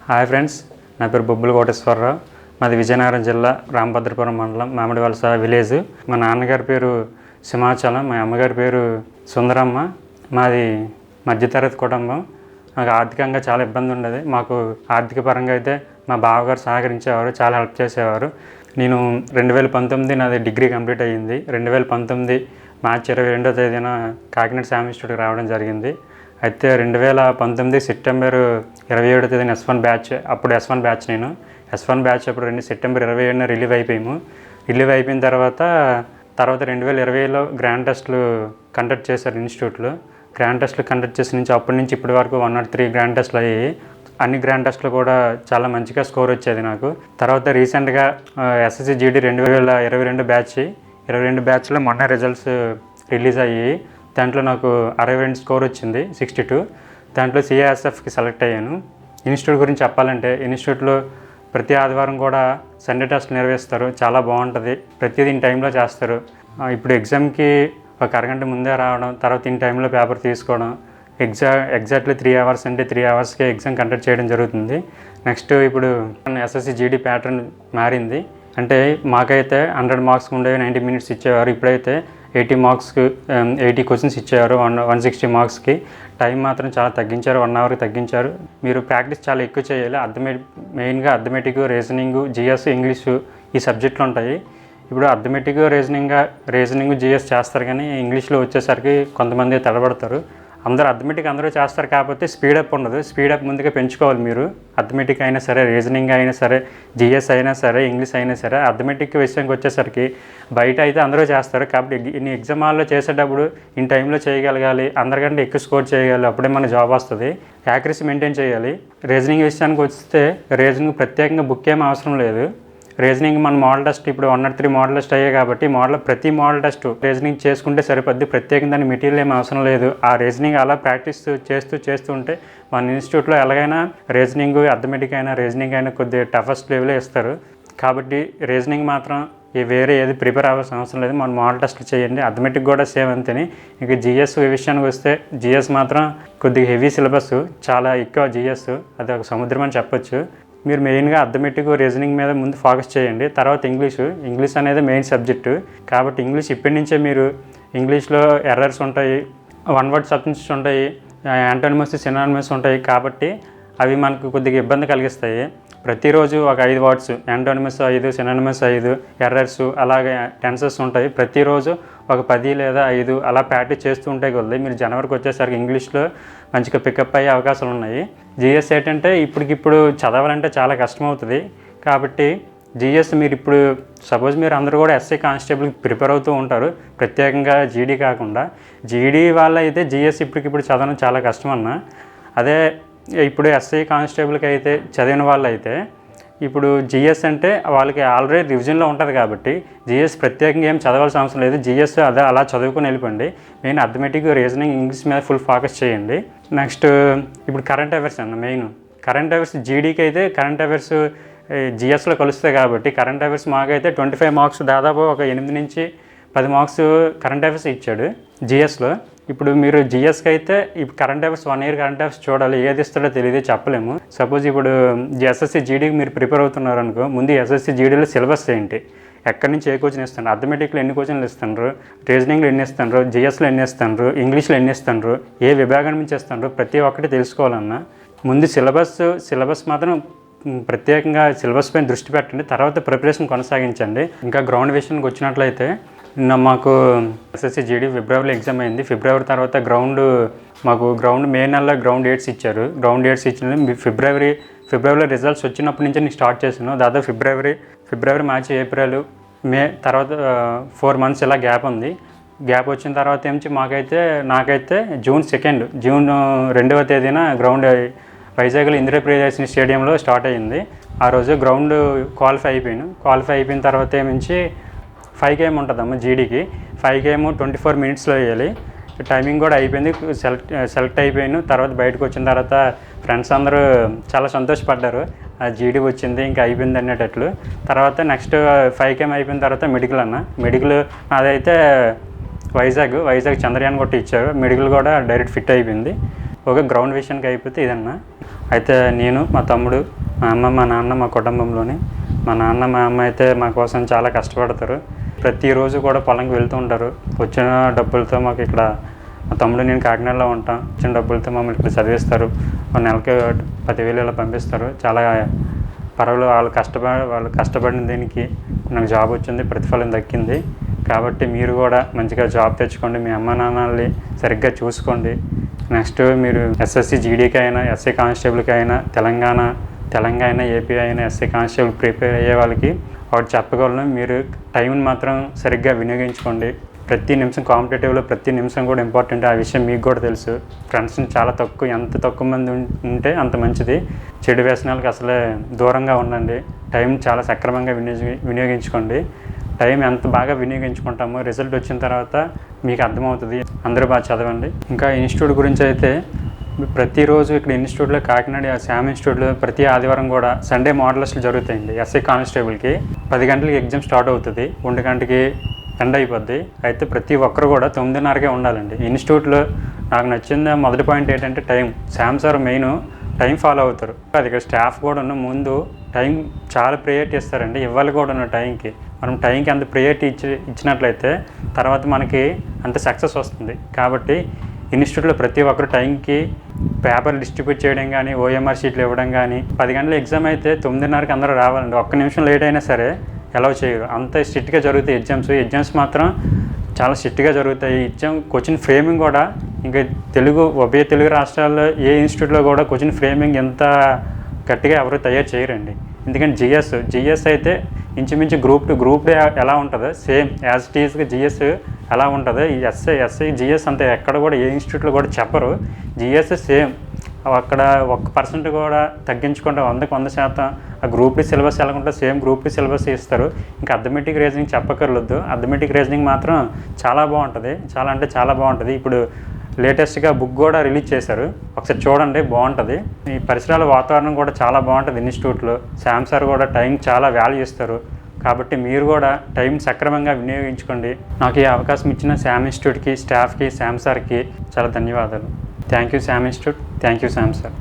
Hi friends, నా పేరు బొబ్బుల కోటేశ్వరరావు. మాది విజయనగరం జిల్లా రామభద్రపురం మండలం మామిడివలస విలేజ్. మా నాన్నగారి పేరు సింహాచలం, మా అమ్మగారి పేరు సుందరమ్మ. మాది మధ్యతరగతి కుటుంబం. నాకు ఆర్థికంగా చాలా ఇబ్బంది ఉండేది. మాకు ఆర్థిక పరంగా అయితే మా బావగారు సహకరించేవారు, చాలా హెల్ప్ చేసేవారు. నేను 2019 నాది డిగ్రీ కంప్లీట్ అయ్యింది. 2019 మార్చి 22వ తేదీన కాకినాడ శామ్ ఇన్స్టిట్యూట్కి రావడం జరిగింది. అయితే 2019 సెప్టెంబర్ 27వ తేదీన S1 బ్యాచ్, అప్పుడు S1 బ్యాచ్ నేను S1 బ్యాచ్ అప్పుడు సెప్టెంబర్ 27న రిలీవ్ అయిపోయాము. రిలీవ్ అయిపోయిన తర్వాత 2020లో గ్రాండ్ టెస్ట్లు కండక్ట్ చేశారు ఇన్స్టిట్యూట్లో. గ్రాండ్ టెస్ట్లు కండక్ట్ చేసిన నుంచి అప్పటి నుంచి ఇప్పటి వరకు 103 గ్రాండ్ టెస్ట్లు అయ్యాయి. అన్ని గ్రాండ్ టెస్ట్లు కూడా చాలా మంచిగా స్కోర్ వచ్చేది నాకు. తర్వాత రీసెంట్గా SSC GD 2022 బ్యాచ్లో మొన్న రిజల్ట్స్ రిలీజ్ అయ్యి దాంట్లో నాకు 62 స్కోర్ వచ్చింది, 62. దాంట్లో CASFకి సెలెక్ట్ అయ్యాను. ఇన్స్టిట్యూట్ గురించి చెప్పాలంటే ఇన్స్టిట్యూట్లో ప్రతి ఆదివారం కూడా సండే టెస్ట్ నిర్వహిస్తారు. చాలా బాగుంటుంది. ప్రతిదీ ఇన్ టైంలో చేస్తారు. ఇప్పుడు ఎగ్జామ్కి ఒక అరగంట ముందే రావడం, తర్వాత ఇన్ టైంలో పేపర్ తీసుకోవడం. ఎగ్జాక్ట్లీ 3 అవర్స్ అంటే 3 అవర్స్కి ఎగ్జామ్ కండక్ట్ చేయడం జరుగుతుంది. నెక్స్ట్ ఇప్పుడు SSC GD ప్యాటర్న్ మారింది. అంటే మాకైతే 100 మార్క్స్ ఉండేవి, 90 మినిట్స్ ఇచ్చేవారు. ఇప్పుడైతే 80 మార్క్స్కి 80 క్వశ్చన్స్ ఇచ్చేవారు. 160 మార్క్స్కి. టైం మాత్రం చాలా తగ్గించారు, 1 అవర్కి తగ్గించారు. మీరు ప్రాక్టీస్ చాలా ఎక్కువ చేయాలి. మెయిన్గా అర్థమెటిక్, రీజనింగ్, GS, ఇంగ్లీషు ఈ సబ్జెక్టులు ఉంటాయి. ఇప్పుడు అర్థమెటిక్, రీజనింగ్, GS చేస్తారు, కానీ ఇంగ్లీష్లో వచ్చేసరికి కొంతమంది తడబడతారు. అర్థమెటిక్ అందరూ చేస్తారు, కాకపోతే స్పీడప్ ఉండదు. స్పీడప్ ముందుగా పెంచుకోవాలి మీరు. అర్థమెటిక్ అయినా సరే, రీజనింగ్ అయినా సరే, GS అయినా సరే, ఇంగ్లీష్ అయినా సరే. అర్థమెటిక్ విషయానికి వచ్చేసరికి బయట అయితే అందరూ చేస్తారు, కాబట్టి ఇన్ని ఎగ్జామ్ హాల్లో చేసేటప్పుడు ఇన్ టైంలో చేయగలగాలి, అందరికంటే ఎక్కువ స్కోర్ చేయగలి, అప్పుడే మన జాబ్ వస్తుంది. యాక్యురసీ మెయింటైన్ చేయాలి. రీజనింగ్ విషయానికి వస్తే రీజనింగ్ ప్రత్యేకంగా బుక్ ఏం అవసరం లేదు. రీజనింగ్ మన మోడల్ టెస్ట్ ఇప్పుడు 103 మోడల్ టెస్ట్ అయ్యాయి కాబట్టి ప్రతి మోడల్ టెస్ట్ రీజనింగ్ చేసుకుంటే సరిపోద్ది. ప్రత్యేకంగా దాని మెటీరియల్ ఏం అవసరం లేదు. ఆ రీజనింగ్ అలా ప్రాక్టీస్ చేస్తూ ఉంటే మన ఇన్స్టిట్యూట్లో ఎలాగైనా రీజనింగ్, అర్థమెటిక్ అయినా రీజనింగ్ అయినా కొద్దిగా టఫెస్ట్ లెవెలే ఇస్తారు. కాబట్టి రీజనింగ్ మాత్రం వేరే ఏది ప్రిపేర్ అవ్వాల్సిన అవసరం లేదు. మన మోడల్ టెస్ట్లు చేయండి. అర్థమెటిక్ కూడా సేమ్ అంతేని. ఇక GS విషయానికి వస్తే GS మాత్రం కొద్దిగా హెవీ సిలబస్, చాలా ఎక్కువ GS. అది ఒక సముద్రం అని చెప్పొచ్చు. మీరు మెయిన్గా అర్థమెటిక్, రీజనింగ్ మీద ముందు ఫోకస్ చేయండి. తర్వాత ఇంగ్లీష్ అనేది మెయిన్ సబ్జెక్టు. కాబట్టి ఇంగ్లీష్ ఇప్పటి నుంచే మీరు ఇంగ్లీష్లో ఎర్రర్స్ ఉంటాయి, వన్ వర్డ్ సబ్జెక్ట్స్ ఉంటాయి, యాంటోనిమస్, సినానిమస్ ఉంటాయి. కాబట్టి అవి మనకు కొద్దిగా ఇబ్బంది కలిగిస్తాయి. ప్రతిరోజు ఒక 5 వర్డ్స్, యాంటోనిమస్ 5, సినానిమస్ 5, ఎర్రర్స్, అలాగే టెన్సెస్ ఉంటాయి. ప్రతిరోజు ఒక 10 లేదా 5 అలా ప్రాక్టీస్ చేస్తూ ఉంటే కొద్ది మీరు జనవరికి వచ్చేసరికి ఇంగ్లీష్లో మంచిగా పికప్ అయ్యే అవకాశాలు ఉన్నాయి. GS ఏంటంటే ఇప్పటికిప్పుడు చదవాలంటే చాలా కష్టమవుతుంది. కాబట్టి GS మీరు ఇప్పుడు సపోజ్ మీరు అందరూ కూడా SI కానిస్టేబుల్కి ప్రిపేర్ అవుతూ ఉంటారు, ప్రత్యేకంగా GD కాకుండా. GD వాళ్ళ అయితే GS ఇప్పటికిప్పుడు చదవడం చాలా కష్టం అన్న. అదే ఇప్పుడు SI కానిస్టేబుల్కి అయితే చదివిన వాళ్ళు అయితే ఇప్పుడు GS అంటే వాళ్ళకి ఆల్రెడీ రివిజన్లో ఉంటుంది కాబట్టి GS ప్రత్యేకంగా ఏం చదవాల్సిన అవసరం లేదు. GS అదే అలా చదువుకొని వెళ్ళిపోండి. మెయిన్ అర్థమెటిక్, రీజనింగ్, ఇంగ్లీష్ మీద ఫుల్ ఫోకస్ చేయండి. నెక్స్ట్ ఇప్పుడు కరెంట్ అఫైర్స్ అన్న. మెయిన్ కరెంట్ అఫైర్స్ GDకి అయితే కరెంట్ అఫైర్స్ GSలో కలుస్తాయి కాబట్టి కరెంట్ అఫైర్స్ మాకైతే 25 మార్క్స్, దాదాపు ఒక 8 నుంచి 10 మార్క్స్ కరెంట్ అఫైర్స్ ఇచ్చాడు GSలో. ఇప్పుడు మీరు GSకి అయితే ఇప్పుడు current affairs 1 year current affairs చూడాలి. ఏది ఇస్తాడో తెలియదు, చెప్పలేము. సపోజ్ ఇప్పుడు SSC GDకి మీరు ప్రిపేర్ అవుతున్నారు అనుకో, ముందు SSC GDలో సిలబస్ ఏంటి, ఎక్కడి నుంచి ఏ క్వశ్చన్ ఇస్తున్నారు, అర్థమెటిక్లో ఎన్ని క్వశ్చన్లు ఇస్తున్నారు, రీజనింగ్లో ఎన్ని ఇస్తున్నారు, GSలో ఎన్ని ఇస్తున్నారు, ఇంగ్లీష్లో ఎన్ని ఇస్తున్నారు, ఏ విభాగం నుంచి ఇస్తున్నారు, ప్రతి ఒక్కటి తెలుసుకోవాలన్నా ముందు సిలబస్ మాత్రం ప్రత్యేకంగా సిలబస్ పైన దృష్టి పెట్టండి. తర్వాత ప్రిపరేషన్ కొనసాగించండి. ఇంకా గ్రౌండ్ విషయానికి వచ్చినట్లయితే నిన్న మాకు SSC GD ఫిబ్రవరిలో ఎగ్జామ్ అయింది. ఫిబ్రవరి తర్వాత గ్రౌండ్ మే నెలలో గ్రౌండ్ డేట్స్ ఇచ్చారు. గ్రౌండ్ డేట్స్ ఇచ్చిన ఫిబ్రవరిలో రిజల్ట్స్ వచ్చినప్పటి నుంచి నేను స్టార్ట్ చేశాను. దాదాపు ఫిబ్రవరి, మార్చి, ఏప్రిల్, మే, తర్వాత 4 మంత్స్ ఇలా గ్యాప్ ఉంది. గ్యాప్ వచ్చిన తర్వాత నాకైతే జూన్ 2వ తేదీన గ్రౌండ్ వైజాగ్లో ఇందిరా ప్రియదర్శిని స్టేడియంలో స్టార్ట్ అయ్యింది. ఆ రోజు గ్రౌండ్ క్వాలిఫై అయిపోయిన తర్వాత 5 km ఉంటుందమ్మ GDకి. 5 km 24 మినిట్స్లో వేయాలి. టైమింగ్ కూడా అయిపోయింది. సెలెక్ట్ అయిపోయాను. తర్వాత బయటకు వచ్చిన తర్వాత ఫ్రెండ్స్ అందరూ చాలా సంతోషపడ్డారు. GD వచ్చింది, ఇంకా అయిపోయింది అనేటట్లు. తర్వాత నెక్స్ట్ 5 km అయిపోయిన తర్వాత మెడికల్ అదైతే వైజాగ్ చంద్రయాన్ కొట్టి ఇచ్చారు. మెడికల్ కూడా డైరెక్ట్ ఫిట్ అయిపోయింది. ఒక గ్రౌండ్ విషయానికి అయిపోతే ఇదన్నా. అయితే నేను, మా తమ్ముడు, మా అమ్మ, మా నాన్న, మా కుటుంబంలోని మా నాన్న, మా అమ్మ అయితే మా కోసం చాలా కష్టపడతారు. ప్రతిరోజు కూడా పొలంకి వెళ్తూ ఉంటారు. వచ్చిన డబ్బులతో మాకు ఇక్కడ మా తమ్ముడు నేను కాకినాడలో ఉంటాం. వచ్చిన డబ్బులతో మమ్మల్ని ఇక్కడ చదివిస్తారు. ఒక నెలకి 10,000 ఇలా పంపిస్తారు. చాలా పర్వాలేదు. వాళ్ళు కష్టపడిన దీనికి నాకు జాబ్ వచ్చింది, ప్రతిఫలం దక్కింది. కాబట్టి మీరు కూడా మంచిగా జాబ్ తెచ్చుకోండి, మీ అమ్మ నాన్నల్ని సరిగ్గా చూసుకోండి. నెక్స్ట్ మీరు ఎస్ఎస్సి జీడీకి అయినా, ఎస్ఐ కానిస్టేబుల్కి అయినా, తెలంగాణ ఏపీ అయినా ఎస్ఐ కానిస్టేబుల్ ప్రిపేర్ అయ్యే వాళ్ళకి ఒకటి చెప్పగలను, మీరు టైంని మాత్రం సరిగ్గా వినియోగించుకోండి. ప్రతి నిమిషం కాంపిటేటివ్లో ప్రతి నిమిషం కూడా ఇంపార్టెంట్. ఆ విషయం మీకు కూడా తెలుసు. ఫ్రెండ్స్ని చాలా తక్కువ, ఎంత తక్కువ మంది ఉంటే అంత మంచిది. చెడు వ్యసనాలకు అసలే దూరంగా ఉండండి. టైం చాలా సక్రమంగా వినియోగించుకోండి. టైం ఎంత బాగా వినియోగించుకుంటామో రిజల్ట్ వచ్చిన తర్వాత మీకు అర్థమవుతుంది. అందరూ బాగా చదవండి. ఇంకా ఇన్స్టిట్యూట్ గురించి అయితే ప్రతిరోజు ఇక్కడ ఇన్స్టిట్యూట్లో, కాకినాడ శామ్ ఇన్స్టిట్యూట్లో ప్రతి ఆదివారం కూడా సండే మోడల్ టెస్టులు జరుగుతాయండి. ఎస్ఐ కానిస్టేబుల్కి 10 గంటలకి ఎగ్జామ్ స్టార్ట్ అవుతుంది, 1 గంటకి ఎండ్ అయిపోద్ది. అయితే ప్రతి ఒక్కరు కూడా 9:30కే ఉండాలండి ఇన్స్టిట్యూట్లో. నాకు నచ్చిన మొదటి పాయింట్ ఏంటంటే time. Sam sir main time follow అవుతారు. అది ఇక్కడ స్టాఫ్ కూడా ముందు టైం చాలా ప్రయారిటీ ఇస్తారండి. ఇవ్వాలి కూడా ఉన్న టైంకి. మనం టైంకి అంత ప్రయారిటీ ఇచ్చినట్లయితే తర్వాత మనకి అంత సక్సెస్ వస్తుంది. కాబట్టి ఇన్స్టిట్యూట్లో ప్రతి ఒక్కరు టైంకి పేపర్లు డిస్ట్రిబ్యూట్ చేయడం కానీ, ఓఎంఆర్ షీట్లు ఇవ్వడం కానీ, 10 గంటల ఎగ్జామ్ అయితే 9:30కి అందరూ రావాలండి. ఒక్క నిమిషం లేట్ అయినా సరే అలౌ చేయరు. అంత స్ట్రిక్ట్గా జరుగుతాయి ఎగ్జామ్స్ మాత్రం చాలా స్ట్రిక్ట్గా జరుగుతాయి. క్వశ్చన్ ఫ్రేమింగ్ కూడా ఇంకా ఉభయ తెలుగు రాష్ట్రాల్లో ఏ ఇన్స్టిట్యూట్లో కూడా క్వశ్చన్ ఫ్రేమింగ్ ఎంత గట్టిగా ఎవరు తయారు చేయరండి. ఎందుకంటే జిఎస్ అయితే ఇంచుమించు గ్రూప్ డే ఎలా ఉంటుందో సేమ్ యాజ్ ఇట్ ఈస్గా జిఎస్ ఎలా ఉంటుందో ఈ ఎస్ఐ జిఎస్ అంతే ఎక్కడ కూడా ఏ ఇన్స్టిట్యూట్లో కూడా చెప్పరు. జిఎస్ సేమ్ అక్కడ 1% కూడా తగ్గించుకుంటే 100కి 100% ఆ గ్రూప్ డి సిలబస్ ఎలా ఉంటుందో సేమ్ గ్రూప్ డి సిలబస్ ఇస్తారు. ఇంకా అథమెటిక్ రీజనింగ్ చెప్పక్కర్లేదు. అథమెటిక్ రీజనింగ్ మాత్రం చాలా బాగుంటుంది. చాలా అంటే చాలా బాగుంటుంది. ఇప్పుడు లేటెస్ట్గా బుక్ కూడా రిలీజ్ చేశారు, ఒకసారి చూడండి, బాగుంటుంది. ఈ పరిసరాల వాతావరణం కూడా చాలా బాగుంటుంది ఇన్స్టిట్యూట్లో. శామ్ సార్ కూడా టైం చాలా వాల్యూ ఇస్తారు. కాబట్టి మీరు కూడా టైం సక్రమంగా వినియోగించుకోండి. నాకు ఈ అవకాశం ఇచ్చిన శామ్ ఇన్స్టిట్యూట్కి, స్టాఫ్కి, శామ్ సార్కి చాలా ధన్యవాదాలు. Thank you Sam institute. Thank you Sam sir.